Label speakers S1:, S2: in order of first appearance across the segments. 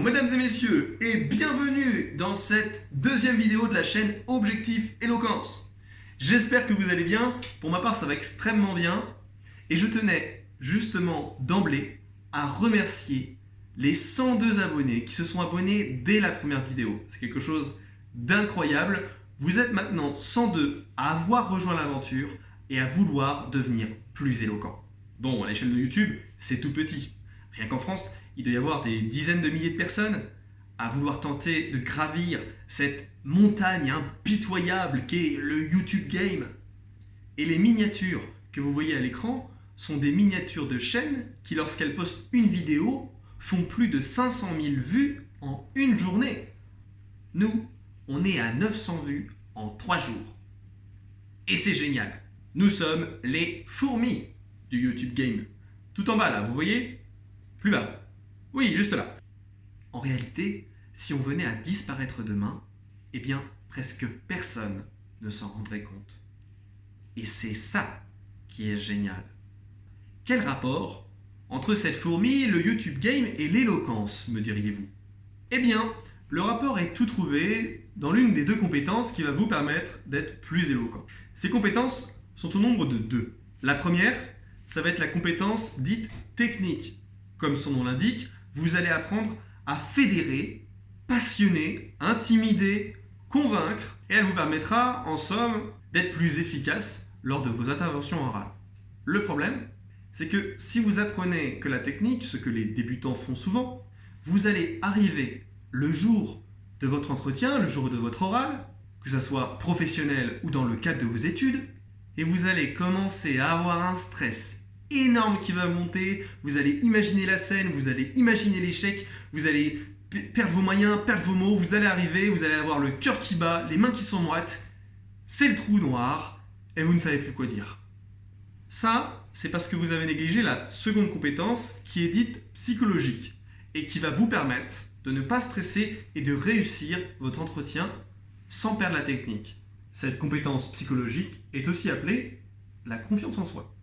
S1: mesdames et messieurs, et bienvenue dans cette deuxième vidéo de la chaîne Objectif Éloquence. J'espère que vous allez bien, pour ma part ça va extrêmement bien, et je tenais justement d'emblée à remercier les 102 abonnés qui se sont abonnés dès la première vidéo. C'est quelque chose d'incroyable. Vous êtes maintenant 102 à avoir rejoint l'aventure et à vouloir devenir plus éloquent. Bon, à l'échelle de YouTube, c'est tout petit. Rien qu'en France, il doit y avoir des dizaines de milliers de personnes à vouloir tenter de gravir cette montagne impitoyable qu'est le YouTube Game. Et les miniatures que vous voyez à l'écran sont des miniatures de chaînes qui, lorsqu'elles postent une vidéo, font plus de 500 000 vues en une journée. Nous, on est à 900 vues en 3 jours. Et c'est génial. Nous sommes les fourmis du YouTube Game. Tout en bas là, vous voyez ? Plus bas. Oui, juste là. En réalité, si on venait à disparaître demain, eh bien, presque personne ne s'en rendrait compte. Et c'est ça qui est génial. Quel rapport entre cette fourmi, le YouTube Game et l'éloquence, me diriez-vous ? Eh bien, le rapport est tout trouvé dans l'une des deux compétences qui va vous permettre d'être plus éloquent. Ces compétences sont au nombre de 2. La première, ça va être la compétence dite technique. Comme son nom l'indique, vous allez apprendre à fédérer, passionner, intimider, convaincre, et elle vous permettra, en somme, d'être plus efficace lors de vos interventions orales. Le problème, c'est que si vous apprenez que la technique, ce que les débutants font souvent, vous allez arriver le jour de votre entretien, le jour de votre oral, que ce soit professionnel ou dans le cadre de vos études, et vous allez commencer à avoir un stress énorme qui va monter, vous allez imaginer la scène, vous allez imaginer l'échec, vous allez perdre vos moyens, perdre vos mots, vous allez arriver, vous allez avoir le cœur qui bat, les mains qui sont moites, c'est le trou noir, et vous ne savez plus quoi dire. Ça, c'est parce que vous avez négligé la seconde compétence qui est dite psychologique, et qui va vous permettre de ne pas stresser et de réussir votre entretien sans perdre la technique. Cette compétence psychologique est aussi appelée la confiance en soi.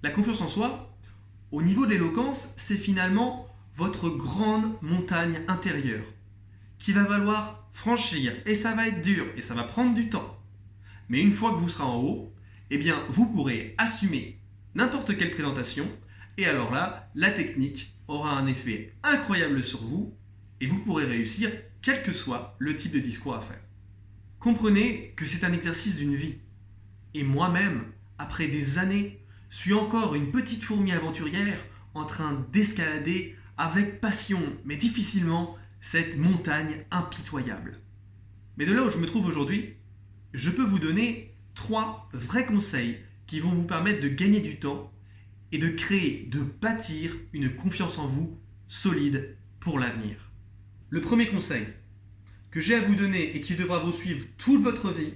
S1: La confiance en soi, au niveau de l'éloquence, c'est finalement votre grande montagne intérieure qui va falloir franchir, et ça va être dur et ça va prendre du temps. Mais une fois que vous serez en haut, eh bien, vous pourrez assumer n'importe quelle présentation, et alors là, la technique aura un effet incroyable sur vous et vous pourrez réussir quel que soit le type de discours à faire. Comprenez que c'est un exercice d'une vie. Et moi-même, après des années, suis encore une petite fourmi aventurière en train d'escalader avec passion, mais difficilement, cette montagne impitoyable. Mais de là où je me trouve aujourd'hui, je peux vous donner 3 vrais conseils qui vont vous permettre de gagner du temps et de créer, de bâtir une confiance en vous solide pour l'avenir. Le premier conseil que j'ai à vous donner et qui devra vous suivre toute votre vie,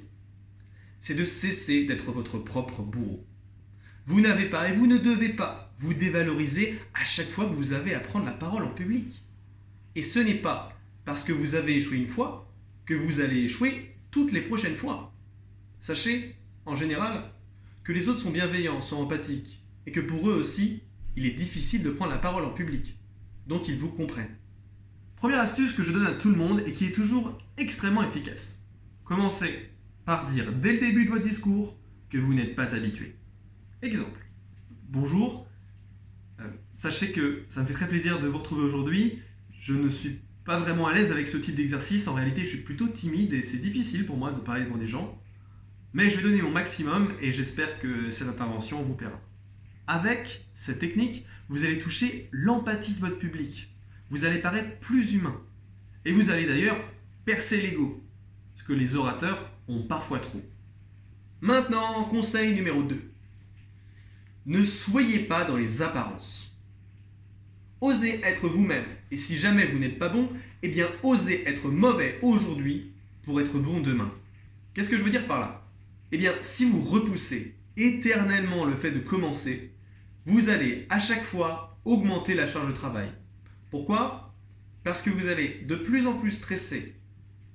S1: c'est de cesser d'être votre propre bourreau. Vous n'avez pas et vous ne devez pas vous dévaloriser à chaque fois que vous avez à prendre la parole en public. Et ce n'est pas parce que vous avez échoué une fois que vous allez échouer toutes les prochaines fois. Sachez, en général, que les autres sont bienveillants, sont empathiques, et que pour eux aussi, il est difficile de prendre la parole en public. Donc ils vous comprennent. Première astuce que je donne à tout le monde et qui est toujours extrêmement efficace. Commencez par dire dès le début de votre discours que vous n'êtes pas habitué. Exemple. Bonjour, sachez que ça me fait très plaisir de vous retrouver aujourd'hui. Je ne suis pas vraiment à l'aise avec ce type d'exercice. En réalité, je suis plutôt timide et c'est difficile pour moi de parler devant des gens. Mais je vais donner mon maximum et j'espère que cette intervention vous plaira. Avec cette technique, vous allez toucher l'empathie de votre public. Vous allez paraître plus humain. Et vous allez d'ailleurs percer l'ego, ce que les orateurs ont parfois trop. Maintenant, conseil numéro 2. Ne soyez pas dans les apparences. Osez être vous-même, et si jamais vous n'êtes pas bon, eh bien osez être mauvais aujourd'hui pour être bon demain. Qu'est-ce que je veux dire par là ? Eh bien, si vous repoussez éternellement le fait de commencer, vous allez à chaque fois augmenter la charge de travail. Pourquoi ? Parce que vous allez de plus en plus stresser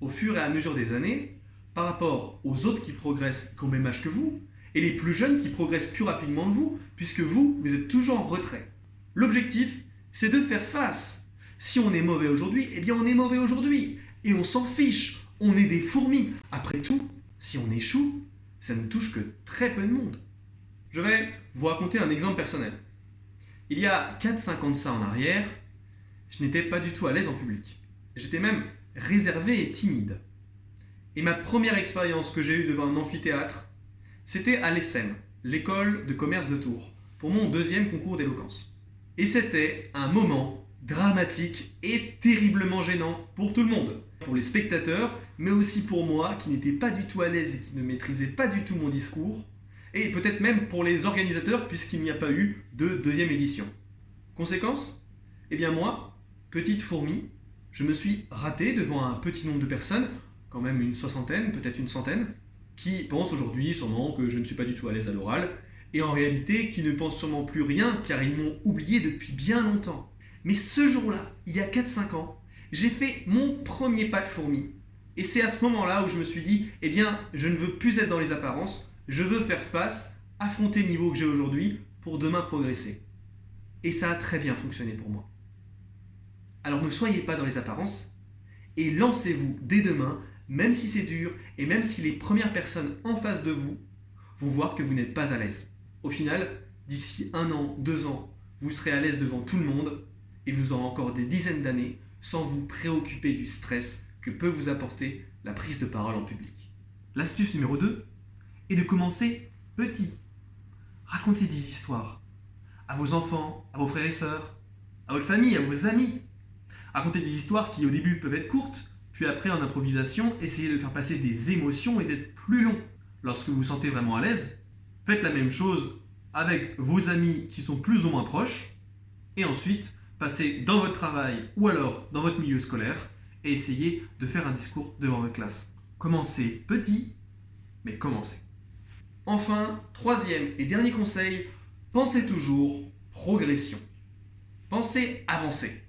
S1: au fur et à mesure des années par rapport aux autres qui progressent qu'au même âge que vous, et les plus jeunes qui progressent plus rapidement que vous, puisque vous êtes toujours en retrait. L'objectif, c'est de faire face. Si on est mauvais aujourd'hui, eh bien on est mauvais aujourd'hui. Et on s'en fiche, on est des fourmis. Après tout, si on échoue, ça ne touche que très peu de monde. Je vais vous raconter un exemple personnel. Il y a 4-5 ans de ça en arrière, je n'étais pas du tout à l'aise en public. J'étais même réservé et timide. Et ma première expérience que j'ai eue devant un amphithéâtre, c'était à l'ESSEM, l'école de commerce de Tours, pour mon deuxième concours d'éloquence. Et c'était un moment dramatique et terriblement gênant pour tout le monde. Pour les spectateurs, mais aussi pour moi qui n'étais pas du tout à l'aise et qui ne maîtrisais pas du tout mon discours. Et peut-être même pour les organisateurs puisqu'il n'y a pas eu de deuxième édition. Conséquence ? Eh bien moi, petite fourmi, je me suis raté devant un petit nombre de personnes, quand même une soixantaine, peut-être une centaine, qui pensent aujourd'hui sûrement que je ne suis pas du tout à l'aise à l'oral, et en réalité qui ne pensent sûrement plus rien car ils m'ont oublié depuis bien longtemps. Mais ce jour-là, il y a 4-5 ans, j'ai fait mon premier pas de fourmi. Et c'est à ce moment-là où je me suis dit, eh bien, je ne veux plus être dans les apparences, je veux faire face, affronter le niveau que j'ai aujourd'hui pour demain progresser. Et ça a très bien fonctionné pour moi. Alors ne soyez pas dans les apparences et lancez-vous dès demain, même si c'est dur et même si les premières personnes en face de vous vont voir que vous n'êtes pas à l'aise. Au final, d'ici 1 an, 2 ans, vous serez à l'aise devant tout le monde et vous aurez encore des dizaines d'années sans vous préoccuper du stress que peut vous apporter la prise de parole en public. L'astuce numéro 2 est de commencer petit. Racontez des histoires à vos enfants, à vos frères et sœurs, à votre famille, à vos amis. Racontez des histoires qui au début peuvent être courtes, puis après en improvisation, essayez de faire passer des émotions et d'être plus long. Lorsque vous vous sentez vraiment à l'aise, faites la même chose avec vos amis qui sont plus ou moins proches, et ensuite passez dans votre travail ou alors dans votre milieu scolaire et essayez de faire un discours devant votre classe. Commencez petit, mais commencez. Enfin, troisième et dernier conseil, pensez toujours progression. Pensez avancer.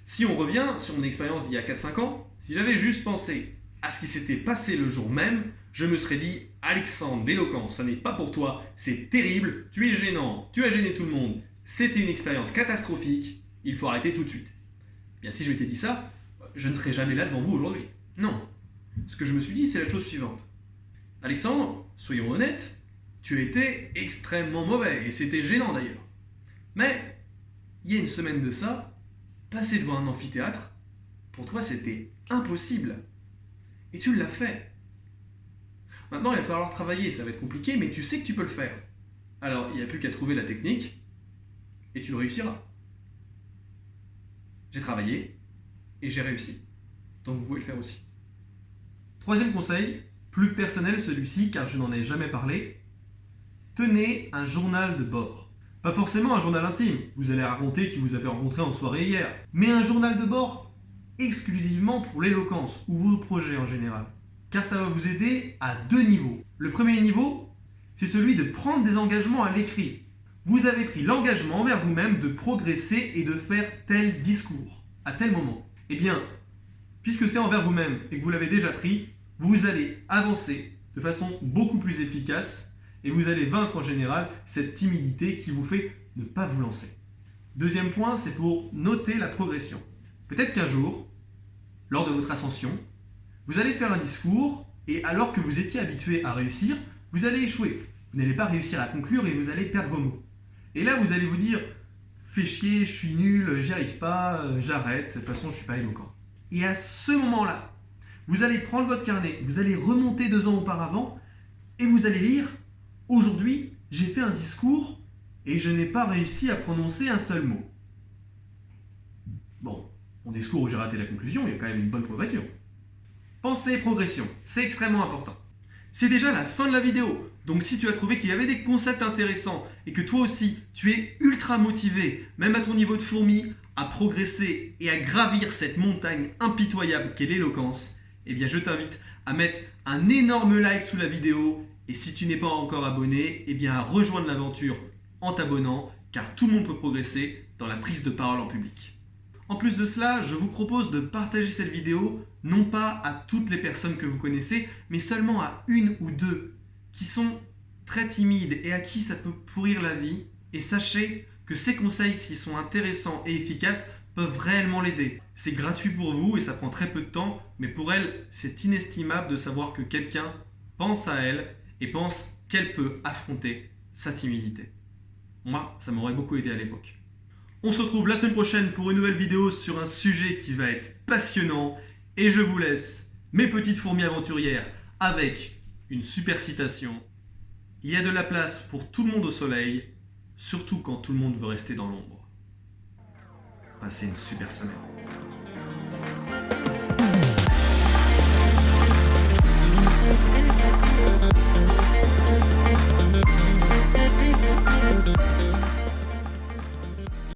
S1: Si on revient sur mon expérience d'il y a 4-5 ans, si j'avais juste pensé à ce qui s'était passé le jour même, je me serais dit « Alexandre, l'éloquence, ça n'est pas pour toi, c'est terrible, tu es gênant, tu as gêné tout le monde, c'était une expérience catastrophique, il faut arrêter tout de suite. » Bien, si je m'étais dit ça, je ne serais jamais là devant vous aujourd'hui. Non. Ce que je me suis dit, c'est la chose suivante. Alexandre, soyons honnêtes, tu as été extrêmement mauvais, et c'était gênant d'ailleurs. Mais, il y a une semaine de ça, passer devant un amphithéâtre, pour toi c'était impossible. Et tu l'as fait. Maintenant, il va falloir travailler, ça va être compliqué, mais tu sais que tu peux le faire. Alors, il n'y a plus qu'à trouver la technique, et tu le réussiras. J'ai travaillé, et j'ai réussi. Donc vous pouvez le faire aussi. Troisième conseil, plus personnel celui-ci, car je n'en ai jamais parlé. Tenez un journal de bord. Pas forcément un journal intime, vous allez raconter qui vous avez rencontré en soirée hier, mais un journal de bord exclusivement pour l'éloquence ou vos projets en général. Car ça va vous aider à 2 niveaux. Le premier niveau, c'est celui de prendre des engagements à l'écrit. Vous avez pris l'engagement envers vous-même de progresser et de faire tel discours, à tel moment. Eh bien, puisque c'est envers vous-même et que vous l'avez déjà pris, vous allez avancer de façon beaucoup plus efficace et vous allez vaincre en général cette timidité qui vous fait ne pas vous lancer. Deuxième point, c'est pour noter la progression. Peut-être qu'un jour, lors de votre ascension, vous allez faire un discours et alors que vous étiez habitué à réussir, vous allez échouer. Vous n'allez pas réussir à conclure et vous allez perdre vos mots. Et là, vous allez vous dire « fais chier, je suis nul, j'y arrive pas, j'arrête, de toute façon, je ne suis pas éloquent. » Et à ce moment-là, vous allez prendre votre carnet, vous allez remonter 2 ans auparavant et vous allez lire « Aujourd'hui, j'ai fait un discours et je n'ai pas réussi à prononcer un seul mot. » Bon, mon discours où j'ai raté la conclusion, il y a quand même une bonne progression. Pensez progression, c'est extrêmement important. C'est déjà la fin de la vidéo, donc si tu as trouvé qu'il y avait des concepts intéressants et que toi aussi tu es ultra motivé, même à ton niveau de fourmi, à progresser et à gravir cette montagne impitoyable qu'est l'éloquence, eh bien je t'invite à mettre un énorme like sous la vidéo et si tu n'es pas encore abonné, eh bien à rejoindre l'aventure en t'abonnant car tout le monde peut progresser dans la prise de parole en public. En plus de cela, je vous propose de partager cette vidéo non pas à toutes les personnes que vous connaissez, mais seulement à 1 ou 2 qui sont très timides et à qui ça peut pourrir la vie. Et sachez que ces conseils, s'ils sont intéressants et efficaces, peuvent réellement l'aider. C'est gratuit pour vous et ça prend très peu de temps, mais pour elle, c'est inestimable de savoir que quelqu'un pense à elle et pense qu'elle peut affronter sa timidité. Moi, ça m'aurait beaucoup aidé à l'époque. On se retrouve la semaine prochaine pour une nouvelle vidéo sur un sujet qui va être passionnant et je vous laisse, mes petites fourmis aventurières, avec une super citation. Il y a de la place pour tout le monde au soleil, surtout quand tout le monde veut rester dans l'ombre. Passez une super semaine.